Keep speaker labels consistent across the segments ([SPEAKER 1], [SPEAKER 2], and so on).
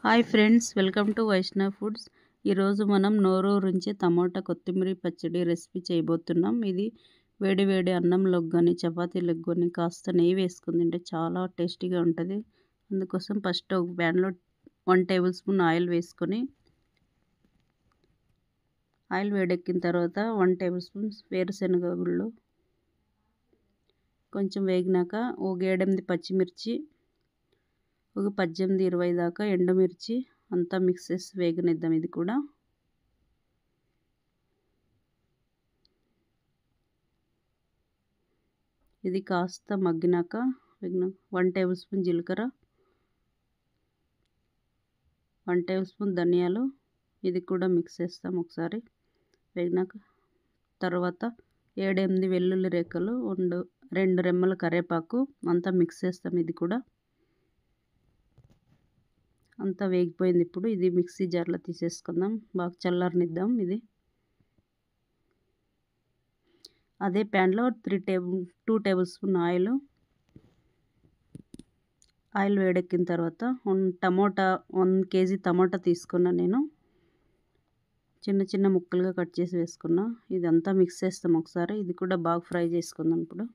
[SPEAKER 1] Hi friends, welcome to Vaishnav foods. ఈరోజు మనం నోరూరించి టమాటా కొత్తిమీర పచ్చడి రెసిపీ చేయబోతున్నాం. ఇది వేడి వేడి అన్నంలోకి కానీ చపాతీలకు కానీ కాస్త నెయ్యి వేసుకుని తింటే చాలా టేస్టీగా ఉంటుంది. అందుకోసం ఫస్ట్ ఒక ప్యాన్లో 1 టేబుల్ స్పూన్ ఆయిల్ వేసుకొని, ఆయిల్ వేడెక్కిన తర్వాత 1 టేబుల్ స్పూన్ వేరుశనగ గుళ్ళు కొంచెం వేగినాక ఒక 7-8 పచ్చిమిర్చి, ఒక 18-20 దాకా ఎండుమిర్చి అంతా మిక్స్ చేసి వేగనిద్దాం. ఇది కూడా ఇది కాస్త మగ్గినాక 1 టేబుల్ స్పూన్ జీలకర్ర, 1 టేబుల్ స్పూన్ ధనియాలు, ఇది కూడా మిక్స్ చేస్తాం ఒకసారి. వేగినాక తర్వాత 7-8 వెల్లుల్లి రేఖలు, 2 రెమ్మల కరివేపాకు అంతా మిక్స్ చేస్తాం. ఇది కూడా అంతా వేగిపోయింది. ఇప్పుడు ఇది మిక్సీ జార్లో తీసేసుకుందాం, బాగా చల్లారనిద్దాం. ఇది అదే ప్యాన్లో 2 టేబుల్ స్పూన్ ఆయిల్ వేడెక్కిన తర్వాత 1 కేజీ టమోటా తీసుకున్నా. నేను చిన్న చిన్న ముక్కలుగా కట్ చేసి వేసుకున్నా. ఇదంతా మిక్స్ చేస్తాం ఒకసారి. ఇది కూడా బాగా ఫ్రై చేసుకుందాం. ఇప్పుడు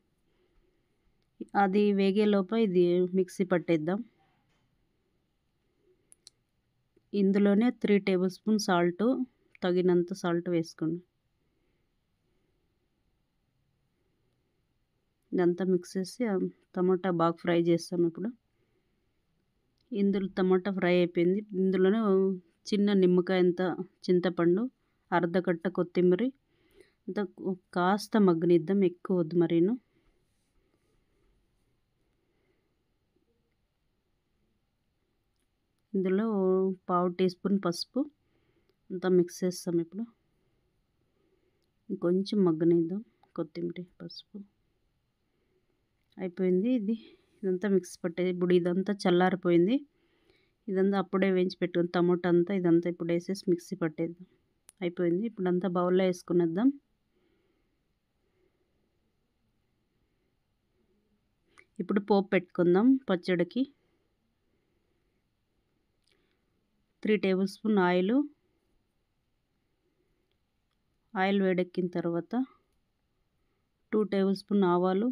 [SPEAKER 1] అది వేగేలోప ఇది మిక్సీ పట్టేద్దాం. ఇందులోనే 3 టేబుల్ స్పూన్ సాల్ట్, తగినంత సాల్ట్ వేసుకోండి. ఇదంతా మిక్స్ చేసి టమాటా బాగా ఫ్రై చేస్తాం. ఇప్పుడు ఇందులో టమాటా ఫ్రై అయిపోయింది. ఇందులోనే చిన్న నిమ్మకాయ అంత చింతపండు, అర్ధ కట్ట కొత్తిమీర అంతా కాస్త మగ్గనిద్దాం, ఎక్కువ వద్దు మరీను. ఇందులో 1/2 టీ స్పూన్ పసుపు అంతా మిక్స్ చేస్తాం. ఇప్పుడు కొంచెం మగ్గనిద్దాం. కొత్తిమీర, పసుపు అయిపోయింది. ఇదంతా మిక్స్ పట్టేది. ఇప్పుడు ఇదంతా చల్లారిపోయింది. ఇదంతా అప్పుడే వేయించి పెట్టుకుని టమాటా అంతా ఇదంతా ఇప్పుడు వేసేసి మిక్సీ పట్టేద్దాం. అయిపోయింది. ఇప్పుడు అంతా బౌల్లో వేసుకునేద్దాం. ఇప్పుడు పోపు పెట్టుకుందాం. పచ్చడికి 3 టేబుల్ స్పూన్ ఆయిల్ వేడెక్కిన తర్వాత 2 టేబుల్ స్పూన్ ఆవాలు,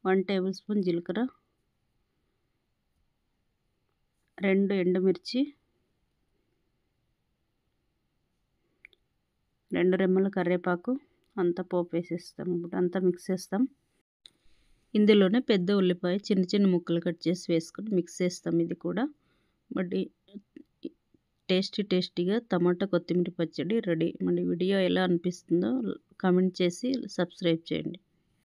[SPEAKER 1] 1 టేబుల్ స్పూన్ జీలకర్ర, 2 ఎండుమిర్చి, 2 రెమ్మల కరివేపాకు అంతా పోపు వేసేస్తాం. ఇప్పుడు అంతా మిక్స్ చేస్తాం. ఇందులోనే పెద్ద ఉల్లిపాయ చిన్న చిన్న ముక్కలు కట్ చేసి వేసుకొని మిక్స్ చేస్తాం. ఇది కూడా బట్ టేస్టీగా టమాటా కొత్తిమీర పచ్చడి రెడీ. మన వీడియో ఎలా అనిపిస్తుందో కామెంట్ చేసి సబ్స్క్రైబ్ చేయండి.